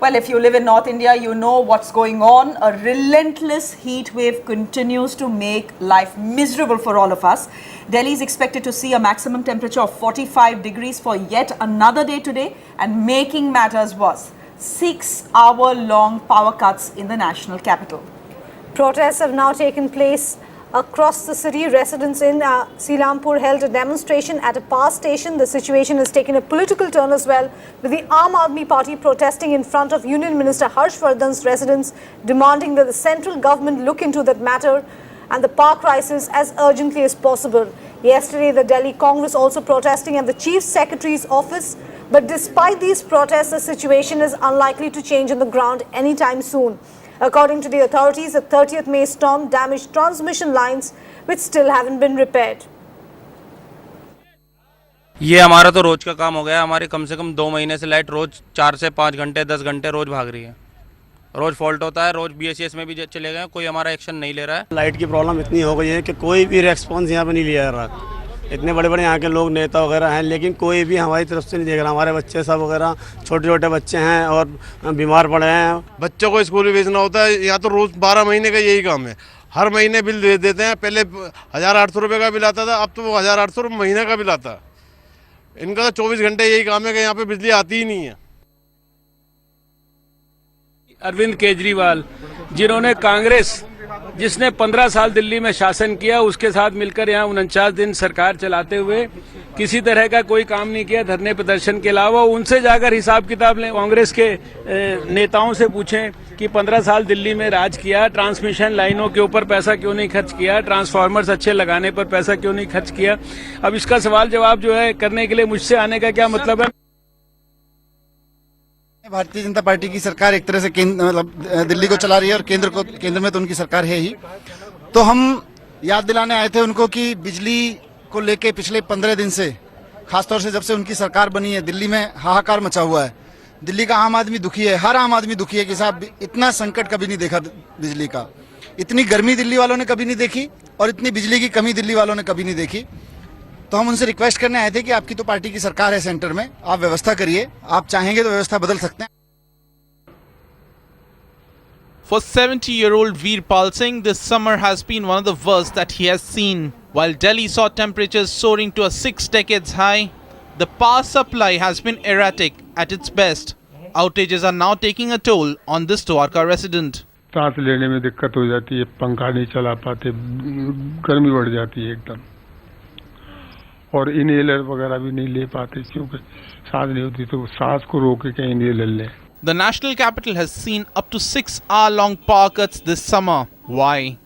Well, if you live in North India, you know what's going on. A relentless heat wave continues to make life miserable for all of us. Delhi is expected to see a maximum temperature of 45 degrees for yet another day today, and making matters worse, 6-hour-long power cuts in the national capital. Protests have now taken place across the city. Residents in Silampur held a demonstration at a power station. The situation has taken a political turn as well, with the Aam Aadmi Party protesting in front of Union Minister Harshvardhan's residence, demanding that the central government look into that matter and the power crisis as urgently as possible. Yesterday, the Delhi Congress also protesting at the Chief Secretary's office. But despite these protests, the situation is unlikely to change on the ground anytime soon. According to the authorities, the 30th May storm damaged transmission lines which still haven't been repaired. ये हमारा तो रोज का काम हो गया। हमारी कम से कम 2 महीने से लाइट रोज 4 से 5 घंटे 10 घंटे रोज भाग रही है। रोज फॉल्ट होता है, रोज बीएसएस में भी चले गए, कोई हमारा एक्शन नहीं ले रहा है। लाइट की प्रॉब्लम इतनी हो गई है कि कोई भी रेस्पॉन्स यहाँ पे नहीं लिया जा रहा। इतने बड़े बड़े यहाँ के लोग नेता वगैरह हैं, लेकिन कोई भी हमारी तरफ से नहीं देख रहा। हमारे बच्चे सब वगैरह छोटे छोटे बच्चे हैं और बीमार पड़े हैं। बच्चों को स्कूल में भेजना होता है, यहाँ तो रोज 12 महीने का यही काम है। हर महीने बिल दे देते हैं। पहले 1800 रुपये का बिल आता था, अब तो वो 1800 रुपये महीने का बिल आता है। इनका तो 24 घंटे यही काम है कि यहाँ पे बिजली आती ही नहीं है। अरविंद केजरीवाल, जिन्होंने कांग्रेस, जिसने 15 साल दिल्ली में शासन किया, उसके साथ मिलकर यहाँ 49 दिन सरकार चलाते हुए किसी तरह का कोई काम नहीं किया धरने प्रदर्शन के अलावा। उनसे जाकर हिसाब किताब लें। कांग्रेस के नेताओं से पूछें कि 15 साल दिल्ली में राज किया, ट्रांसमिशन लाइनों के ऊपर पैसा क्यों नहीं खर्च किया, ट्रांसफार्मर्स अच्छे लगाने पर पैसा क्यों नहीं खर्च किया। अब इसका सवाल जवाब जो है करने के लिए मुझसे आने का क्या मतलब है। भारतीय जनता पार्टी की सरकार एक तरह से मतलब दिल्ली को चला रही है और केंद्र में तो उनकी सरकार है ही। तो हम याद दिलाने आए थे उनको कि बिजली को लेके पिछले 15 दिन से, खासतौर से जब से उनकी सरकार बनी है, दिल्ली में हाहाकार मचा हुआ है। दिल्ली का आम आदमी दुखी है, हर आम आदमी दुखी है कि साहब इतना संकट कभी नहीं देखा बिजली का। इतनी गर्मी दिल्ली वालों ने कभी नहीं देखी और इतनी बिजली की कमी दिल्ली वालों ने कभी नहीं देखी। तो हम उनसे रिक्वेस्ट करने आए थे कि आपकी तो पार्टी की सरकार है सेंटर में, आप व्यवस्था करिए, आप चाहेंगे तो व्यवस्था बदल सकते हैं। For 70-year-old Veerpal Singh, this summer has been one of the worst that he has seen. While Delhi saw temperatures soaring to a 6 decades high, the power supply has been erratic at its best. Outages are now taking a toll on this Dwarka resident. सांस लेने में दिक्कत हो जाती है, पंखा नहीं चला पाते, गर्मी बढ़ जाती है एकदम, और इनहेलर वगैरह भी नहीं ले पाते क्योंकि सांस नहीं होती, तो सांस को रोक के इनहेलर ले। The national capital has seen up to 6-hour-long power cuts this summer. Why?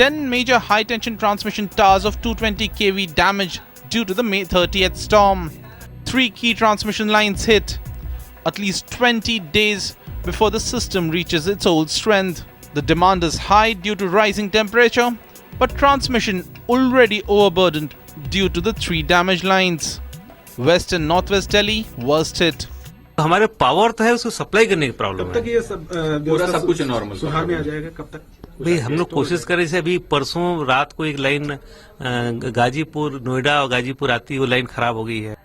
10 major high-tension transmission towers of 220 kV damaged due to the May 30th storm. 3 key transmission lines hit. At least 20 days before the system reaches its old strength. The demand is high due to rising temperature, but transmission already overburdened due to the 3 damaged lines. West and Northwest Delhi worst hit. हमारे power तो है, उसको supply करने की problem है। कब तक ये सब कुछ नॉर्मल सुधार में आ जाएगा? कब तक? भाई हम लोग कोशिश कर रहे थे। अभी परसों रात को एक लाइन गाजीपुर, नोएडा और गाजीपुर आती है, वो लाइन खराब हो गई है।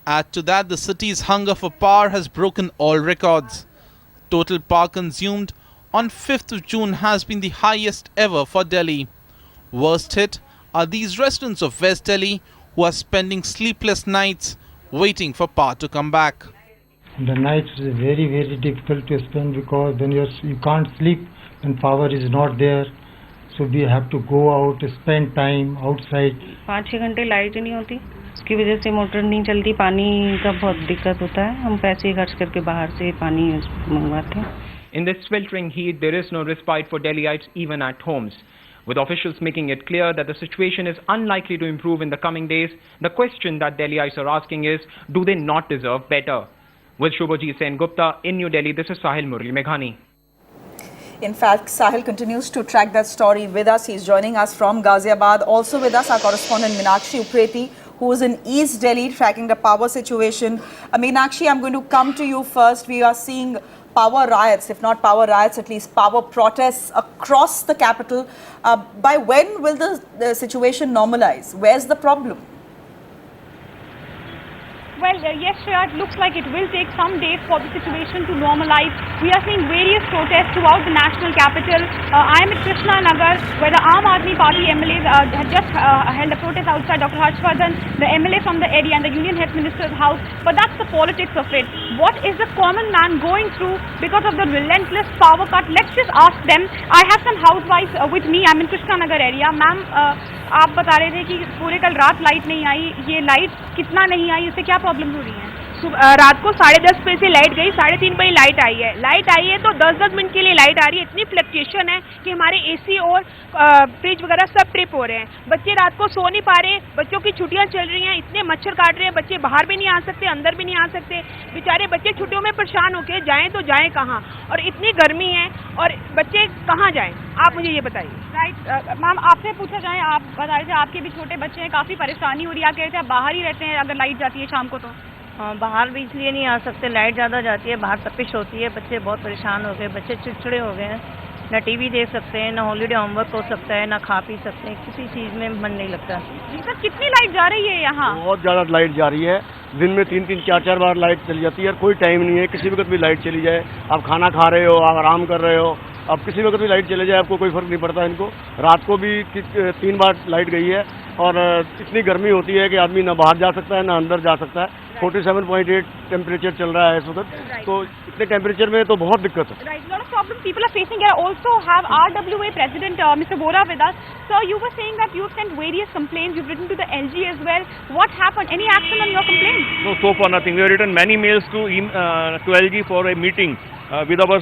Add to that, the city's hunger for power has broken all records. Total power consumed on 5th of June has been the highest ever for Delhi. Worst hit are these residents of West Delhi who are spending sleepless nights waiting for power to come back. The nights is very, very difficult to spend because then you can't sleep when power is not there. So we have to go out, spend time outside. 5-6 घंटे light ही नहीं होती, उसकी वजह से motor नहीं चलती। पानी का बहुत दिक्कत होता है, हम पैसे खर्च करके बाहर से पानी मंगवाते हैं। In this sweltering heat, there is no respite for Delhiites even at homes. With officials making it clear that the situation is unlikely to improve in the coming days, the question that Delhiites are asking is, do they not deserve better? With Shubhajit Sen Gupta in New Delhi, this is Sahil Murli Meghani. In fact, Sahil continues to track that story with us. He's joining us from Ghaziabad. Also with us, our correspondent Meenakshi Upreti, who is in East Delhi tracking the power situation. Meenakshi, I'm going to come to you first. We are seeing power riots, if not power riots, at least power protests across the capital. By when will the situation normalize? Where's the problem? Well, yes, Shreya, it looks like it will take some days for the situation to normalize. We are seeing various protests throughout the national capital. I am at Krishna Nagar, where the Aam Aadmi Party MLAs had just held a protest outside Dr. Harshvardhan, the MLA from the area, and the Union Health Minister's house. But that's the politics of it. What is the common man going through because of the relentless power cut? Let's just ask them. I have some housewives with me. I'm in Krishna Nagar area. Ma'am, आप बता रहे थे कि पूरे कल रात light नहीं आई. ये लाइट कितना नहीं आई, इससे क्या प्रॉब्लम हो रही है? रात को 10:30 बजे से लाइट गई, 3:30 बजे लाइट आई है. लाइट आई है तो 10-10 मिनट के लिए लाइट आ रही है. इतनी फ्लक्चुएशन है कि हमारे एसी और फ्रिज वगैरह सब ट्रिप हो रहे हैं. बच्चे रात को सो नहीं पा रहे, बच्चों की छुट्टियां चल रही हैं, इतने मच्छर काट रहे हैं, बच्चे बाहर भी नहीं आ सकते, अंदर भी नहीं आ सकते. बेचारे बच्चे छुट्टियों में परेशान होके जाएं तो जाएं कहाँ, और इतनी गर्मी है और बच्चे कहाँ जाएं, आप मुझे ये बताइए. राइट मैम, आपसे पूछा जाए, आप बता रहे थे आपके भी छोटे बच्चे हैं, काफ़ी परेशानी हो रही है, आप कह रहे थे आप बाहर ही रहते हैं अगर लाइट जाती है शाम को तो? हाँ, बाहर भी इसलिए नहीं आ सकते, लाइट ज़्यादा जाती है, बाहर तपिश होती है, बच्चे बहुत परेशान हो गए, बच्चे चिड़चिड़े हो गए हैं. ना टीवी देख सकते हैं, ना हॉलीडे होमवर्क हो सकता है, ना खा पी सकते हैं, किसी चीज़ में मन नहीं लगता. जी सर, कितनी लाइट जा रही है यहाँ? बहुत ज़्यादा लाइट जा रही है. दिन में 3-3, 4-4 बार लाइट चली जाती है. कोई टाइम नहीं है, किसी वक्त भी लाइट चली जाए. आप खाना खा रहे हो, आप आराम कर रहे हो, अब किसी वक्त भी लाइट चले जाए, आपको कोई फर्क नहीं पड़ता इनको. रात को भी 3 बार लाइट गई है और इतनी गर्मी होती है कि आदमी ना बाहर जा सकता है ना अंदर जा सकता है. 47.8 टेम्परेचर चल रहा है इस वक्त. तो इतने टेम्परेचर में तो बहुत दिक्कत है. Right, lot of problems people are facing. I also have RWA President Mr. Vora with us. Sir, you were saying that you've sent various complaints. You've written to the LG as well. What happened? Any action on your complaint? No, so far nothing. We have written many mails to LG for a meeting with our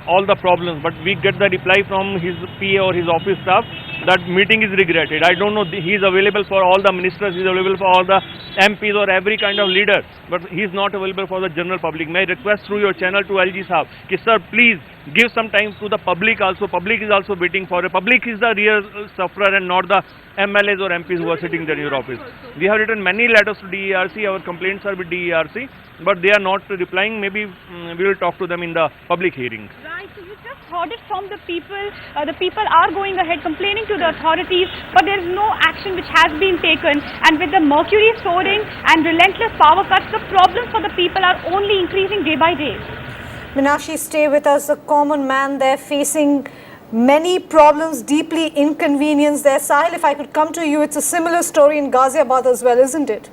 all the problems, but we get the reply from his PA or his office staff that meeting is regretted. I don't know, he is available for all the ministers, he is available for all the MPs or every kind of leader, but he is not available for the general public. May I request through your channel to LG Sahab, ki sir, please give some time to the public also. Public is also waiting for it. Public is the real sufferer and not the MLAs or MPs who are sitting there in your office. We have written many letters to DERC, our complaints are with DERC, but they are not replying. Maybe we will talk to them in the public hearings. Right, so you just heard it from the people. The people are going ahead complaining to the authorities, but there is no action which has been taken. And with the mercury soaring and relentless power cuts, the problems for the people are only increasing day by day. Meenakshi, stay with us. The common man there facing many problems, deeply inconvenienced there. Sahil, if I could come to you, it's a similar story in Ghaziabad as well, isn't it?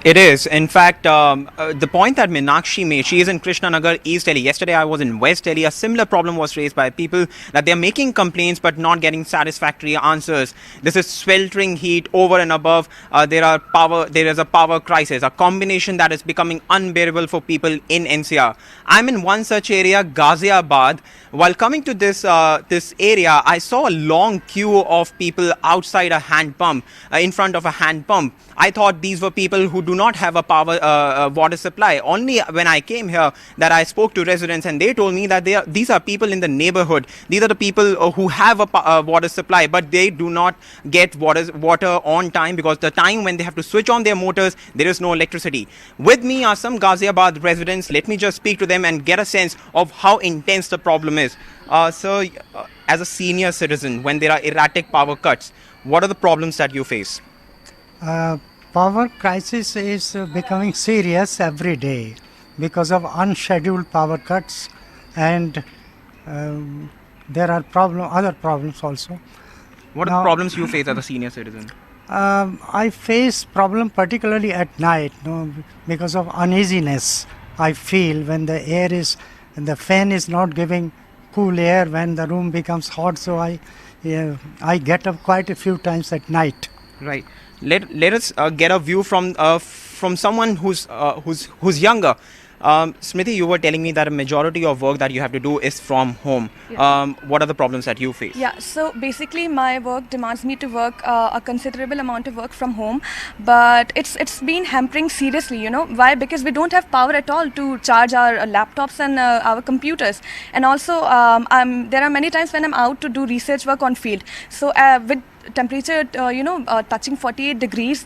It is. In fact, the point that Meenakshi made, she is in Krishna Nagar, East Delhi. Yesterday I was in West Delhi. A similar problem was raised by people that they are making complaints but not getting satisfactory answers. This is sweltering heat over and above. There is a power crisis, a combination that is becoming unbearable for people in NCR. I'm in one such area, Ghaziabad. While coming to this area, I saw a long queue of people outside a hand pump, in front of a hand pump. I thought these were people who do not have a power water supply. Only when I came here that I spoke to residents and they told me that these are people in the neighborhood. These are the people who have a water supply, but they do not get water on time because the time when they have to switch on their motors, there is no electricity. With me are some Ghaziabad residents. Let me just speak to them and get a sense of how intense the problem is. So, as a senior citizen, when there are erratic power cuts, what are the problems that you face? Power crisis is becoming serious every day because of unscheduled power cuts, and there are other problems also. What are the problems you face as a senior citizen? I face problem particularly at night, because of uneasiness I feel when the fan is not giving cool air when the room becomes hot. So I get up quite a few times at night. Right. Let us get a view from someone who's younger. Smriti, you were telling me that a majority of work that you have to do is from home. Yeah. What are the problems that you face? Yeah, so basically my work demands me to work a considerable amount of work from home, but it's been hampering seriously, you know. Why? Because we don't have power at all to charge our laptops and our computers. And also there are many times when I'm out to do research work on field. So temperature, touching 48 degrees,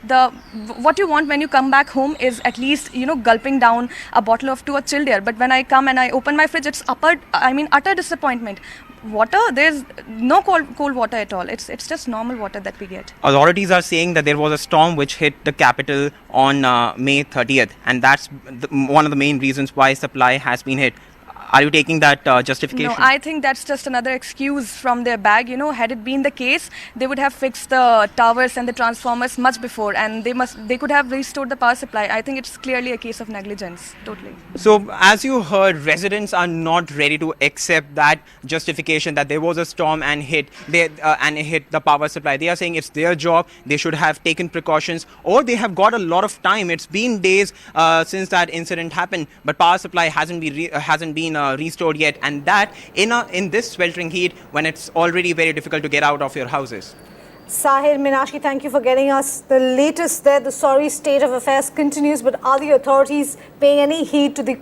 what you want when you come back home is at least, gulping down a bottle of to a chilled air. But when I come and I open my fridge, it's utter disappointment. Water, there's no cold water at all. It's just normal water that we get. Authorities are saying that there was a storm which hit the capital on May 30th, and that's one of the main reasons why supply has been hit. Are you taking that justification? No, I think that's just another excuse from their bag. Had it been the case, they would have fixed the towers and the transformers much before, and they could have restored the power supply. I think it's clearly a case of negligence, totally. So, as you heard, residents are not ready to accept that justification that there was a storm and hit the power supply. They are saying it's their job. They should have taken precautions, or they have got a lot of time. It's been days since that incident happened, but power supply hasn't been restored yet, and that in this sweltering heat when it's already very difficult to get out of your houses. Sahil, Meenakshi, thank you for getting us the latest there. The sorry state of affairs continues, but are the authorities paying any heed to the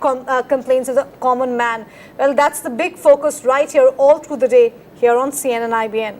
complaints of the common man? Well, that's the big focus right here all through the day here on CNN IBN.